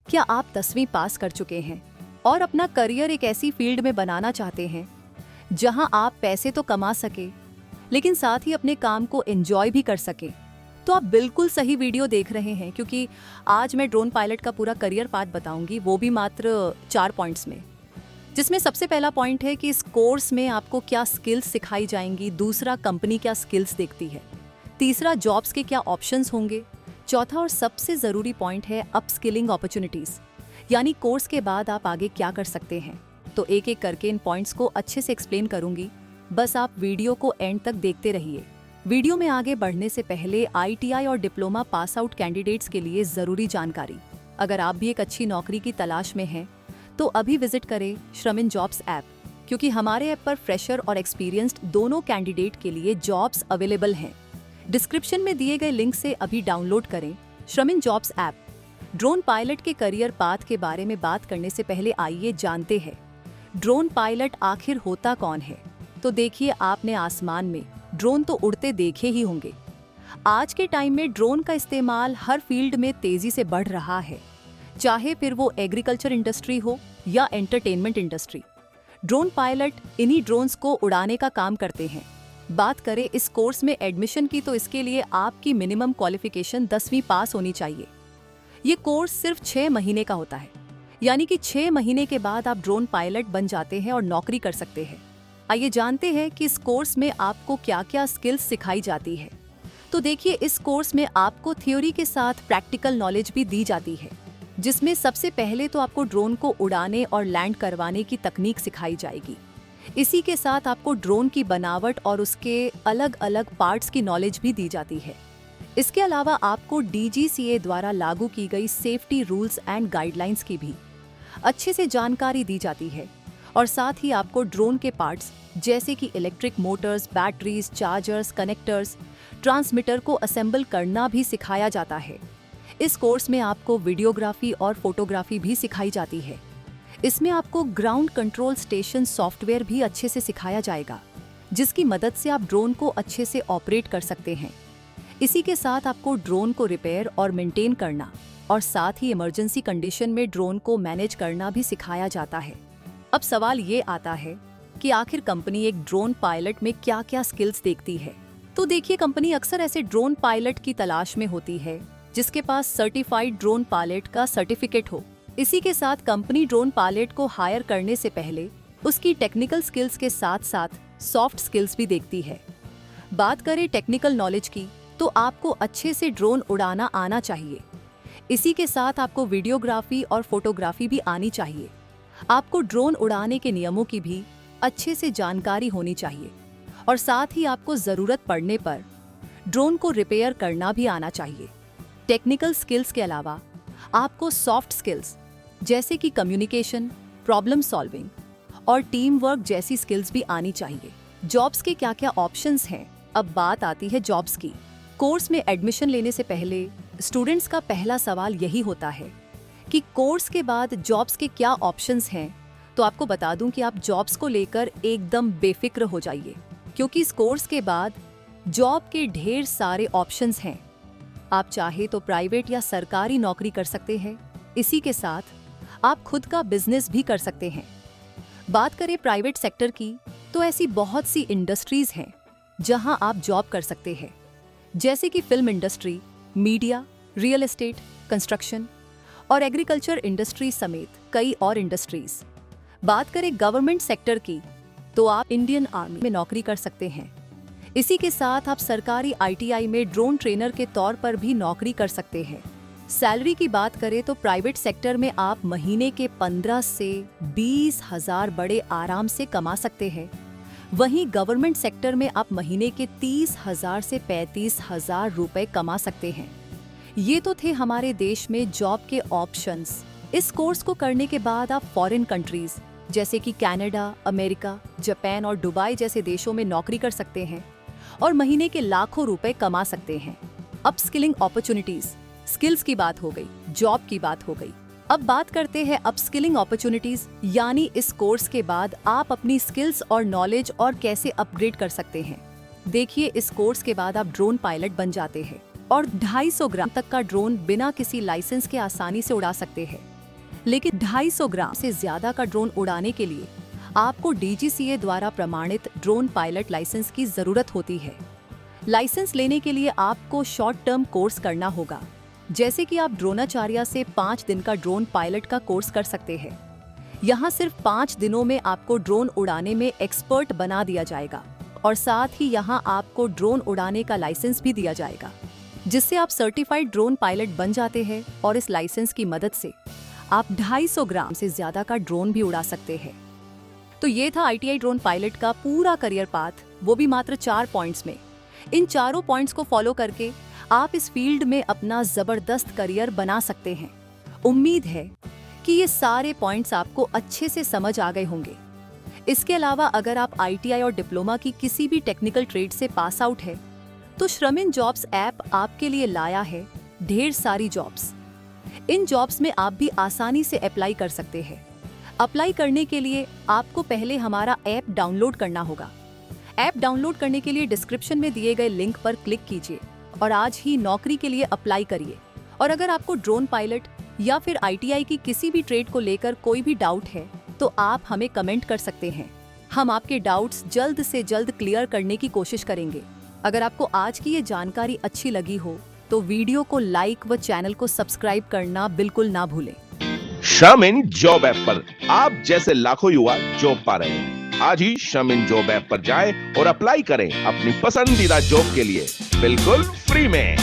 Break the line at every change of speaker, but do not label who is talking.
क्या आप 10वीं पास कर चुके हैं और अपना करियर एक ऐसी फील्ड में बनाना चाहते हैं जहां आप पैसे तो कमा सके लेकिन साथ ही अपने काम को एंजॉय भी कर सके? तो आप बिल्कुल सही वीडियो देख रहे हैं, क्योंकि आज मैं ड्रोन पायलट का पूरा करियर पाथ बताऊंगी, वो भी मात्र 4 पॉइंट्स में। जिसमें सबसे पहला पॉइंट है कि इस कोर्स में आपको क्या स्किल्स सिखाई जाएंगी, दूसरा कंपनी क्या स्किल्स देखती है, तीसरा जॉब्स के क्या ऑप्शंस होंगे, चौथा और सबसे ज़रूरी पॉइंट है अपस्किलिंग अपॉर्चुनिटीज़, यानी कोर्स के बाद आप आगे क्या कर सकते हैं। तो एक एक करके इन पॉइंट्स को अच्छे से एक्सप्लेन करूंगी, बस आप वीडियो को एंड तक देखते रहिए। वीडियो में आगे बढ़ने से पहले ITI और डिप्लोमा पास आउट कैंडिडेट्स के लिए ज़रूरी जानकारी। अगर आप भी एक अच्छी नौकरी की तलाश में हैं तो अभी विजिट करें श्रमिन जॉब्स ऐप, क्योंकि हमारे ऐप पर फ्रेशर और एक्सपीरियंस्ड दोनों कैंडिडेट के लिए जॉब्स अवेलेबल हैं। डिस्क्रिप्शन में दिए गए लिंक से अभी डाउनलोड करें श्रमिन जॉब्स ऐप। ड्रोन पायलट के करियर पाथ के बारे में बात करने से पहले आइए जानते हैं ड्रोन पायलट आखिर होता कौन है। तो देखिए, आपने आसमान में ड्रोन तो उड़ते देखे ही होंगे। आज के टाइम में ड्रोन का इस्तेमाल हर फील्ड में तेजी से बढ़ रहा है, चाहे फिर वो एग्रीकल्चर इंडस्ट्री हो या एंटरटेनमेंट इंडस्ट्री। ड्रोन पायलट इन्हीं ड्रोन्स को उड़ाने का काम करते हैं। बात करें इस कोर्स में एडमिशन की, तो इसके लिए आपकी मिनिमम क्वालिफिकेशन 10वीं पास होनी चाहिए। ये कोर्स सिर्फ 6 महीने का होता है, यानी कि 6 महीने के बाद आप ड्रोन पायलट बन जाते हैं और नौकरी कर सकते हैं। आइए जानते हैं कि इस कोर्स में आपको क्या क्या स्किल्स सिखाई जाती है। तो देखिए, इस कोर्स में आपको थ्योरी के साथ प्रैक्टिकल नॉलेज भी दी जाती है, जिसमें सबसे पहले तो आपको ड्रोन को उड़ाने और लैंड करवाने की तकनीक सिखाई जाएगी। इसी के साथ आपको ड्रोन की बनावट और उसके अलग अलग पार्ट्स की नॉलेज भी दी जाती है। इसके अलावा आपको DGCA द्वारा लागू की गई सेफ्टी रूल्स एंड गाइडलाइंस की भी अच्छे से जानकारी दी जाती है। और साथ ही आपको ड्रोन के पार्ट्स जैसे कि electric Motors, batteries, chargers, connectors, transmitter को असेंबल करना भी सिखाया जाता है। इस कोर्स में आपको वीडियोग्राफी और फोटोग्राफी भी सिखाई जाती है। इसमें आपको ग्राउंड कंट्रोल स्टेशन सॉफ्टवेयर भी अच्छे से सिखाया जाएगा, जिसकी मदद से आप ड्रोन को अच्छे से ऑपरेट कर सकते हैं। इसी के साथ आपको ड्रोन को रिपेयर और मेंटेन करना और साथ ही इमरजेंसी कंडीशन में ड्रोन को मैनेज करना भी सिखाया जाता है। अब सवाल ये आता है कि आखिर कंपनी एक ड्रोन पायलट में क्या क्या स्किल्स देखती है। तो देखिए, कंपनी अक्सर ऐसे ड्रोन पायलट की तलाश में होती है जिसके पास सर्टिफाइड ड्रोन पायलट का सर्टिफिकेट हो। इसी के साथ कंपनी ड्रोन पायलट को हायर करने से पहले उसकी टेक्निकल स्किल्स के साथ साथ सॉफ्ट स्किल्स भी देखती है। बात करें टेक्निकल नॉलेज की, तो आपको अच्छे से ड्रोन उड़ाना आना चाहिए। इसी के साथ आपको वीडियोग्राफी और फोटोग्राफी भी आनी चाहिए। आपको ड्रोन उड़ाने के नियमों की भी अच्छे से जानकारी होनी चाहिए और साथ ही आपको ज़रूरत पड़ने पर ड्रोन को रिपेयर करना भी आना चाहिए। टेक्निकल स्किल्स के अलावा आपको सॉफ्ट स्किल्स जैसे कि कम्युनिकेशन, प्रॉब्लम सॉल्विंग और टीम वर्क जैसी स्किल्स भी आनी चाहिए। जॉब्स के क्या क्या ऑप्शंस हैं, अब बात आती है जॉब्स की। कोर्स में एडमिशन लेने से पहले स्टूडेंट्स का पहला सवाल यही होता है कि कोर्स के बाद जॉब्स के क्या ऑप्शंस हैं। तो आपको बता दूं कि आप जॉब्स को लेकर एकदम बेफिक्र हो जाइए, क्योंकि इस कोर्स के बाद जॉब के ढेर सारे ऑप्शंस हैं। आप चाहे तो प्राइवेट या सरकारी नौकरी कर सकते हैं। इसी के साथ आप खुद का बिजनेस भी कर सकते हैं। बात करें प्राइवेट सेक्टर की, तो ऐसी बहुत सी इंडस्ट्रीज हैं जहां आप जॉब कर सकते हैं, जैसे कि film industry, media, real estate, construction और एग्रीकल्चर इंडस्ट्री समेत कई और इंडस्ट्रीज। बात करें गवर्नमेंट सेक्टर की, तो आप इंडियन आर्मी में नौकरी कर सकते हैं। इसी के साथ आप सरकारी ITI में ड्रोन ट्रेनर के तौर पर भी नौकरी कर सकते हैं। सैलरी की बात करें तो प्राइवेट सेक्टर में आप महीने के 15 से 20 हजार बड़े आराम से कमा सकते हैं। वहीं गवर्नमेंट सेक्टर में आप महीने के 30,000 से 35,000 रुपए कमा सकते हैं। ये तो थे हमारे देश में जॉब के ऑप्शंस। इस कोर्स को करने के बाद आप फॉरेन कंट्रीज जैसे कि कनाडा, अमेरिका, जापान और दुबई जैसे देशों में नौकरी कर सकते हैं और महीने के लाखों रुपए कमा सकते हैं। अपस्किलिंग अपॉर्चुनिटीज, स्किल्स की बात हो गई, जॉब की बात हो गई। अब बात करते हैं अपस्किलिंग अपॉर्चुनिटीज, यानी इस कोर्स के बाद आप अपनी स्किल्स और नॉलेज और कैसे अपग्रेड कर सकते हैं। देखिए, इस कोर्स के बाद आप ड्रोन पायलट बन जाते हैं और 250 ग्राम तक का ड्रोन बिना किसी लाइसेंस के आसानी से उड़ा सकते हैं। लेकिन 250 ग्राम से ज्यादा का ड्रोन उड़ाने के लिए आपको DGCA द्वारा प्रमाणित ड्रोन पायलट लाइसेंस की जरूरत होती है। लाइसेंस लेने के लिए आपको शॉर्ट टर्म कोर्स करना होगा, जैसे कि आप ड्रोनाचार्य से 5 दिन का ड्रोन पायलट का कोर्स कर सकते हैं। यहाँ सिर्फ 5 दिनों में आपको ड्रोन उड़ाने में एक्सपर्ट बना दिया जाएगा और साथ ही यहाँ आपको ड्रोन उड़ाने का लाइसेंस भी दिया जाएगा, जिससे आप सर्टिफाइड ड्रोन पायलट बन जाते हैं और इस लाइसेंस की मदद से आप 250 ग्राम से ज्यादा का ड्रोन भी उड़ा सकते हैं। तो ये था ITI ड्रोन पायलट का पूरा करियर पाथ, वो भी मात्र 4 पॉइंट्स में। इन चारों पॉइंट्स को फॉलो करके आप इस फील्ड में अपना जबरदस्त करियर बना सकते हैं। उम्मीद है कि ये सारे पॉइंट्स आपको अच्छे से समझ आ गए होंगे। इसके अलावा अगर आप ITI और डिप्लोमा की किसी भी टेक्निकल ट्रेड से पास आउट है तो श्रमिन जॉब्स ऐप आपके लिए लाया है ढेर सारी जॉब्स। इन जॉब्स में आप भी आसानी से अप्लाई कर सकते हैं। अप्लाई करने के लिए आपको पहले हमारा ऐप डाउनलोड करना होगा। ऐप डाउनलोड करने के लिए डिस्क्रिप्शन में दिए गए लिंक पर क्लिक कीजिए और आज ही नौकरी के लिए अप्लाई करिए। और अगर आपको ड्रोन पायलट या फिर ITI की किसी भी ट्रेड को लेकर कोई भी डाउट है तो आप हमें कमेंट कर सकते हैं। हम आपके डाउट्स जल्द से जल्द क्लियर करने की कोशिश करेंगे। अगर आपको आज की ये जानकारी अच्छी लगी हो तो वीडियो को लाइक व चैनल को सब्सक्राइब करना बिल्कुल ना भूलें।
श्रमिन जॉब ऐप पर आप जैसे लाखों युवा जॉब पा रहे हैं। आज ही श्रमिन जॉब ऐप पर जाएं और अप्लाई करें अपनी पसंदीदा जॉब के लिए बिल्कुल फ्री में।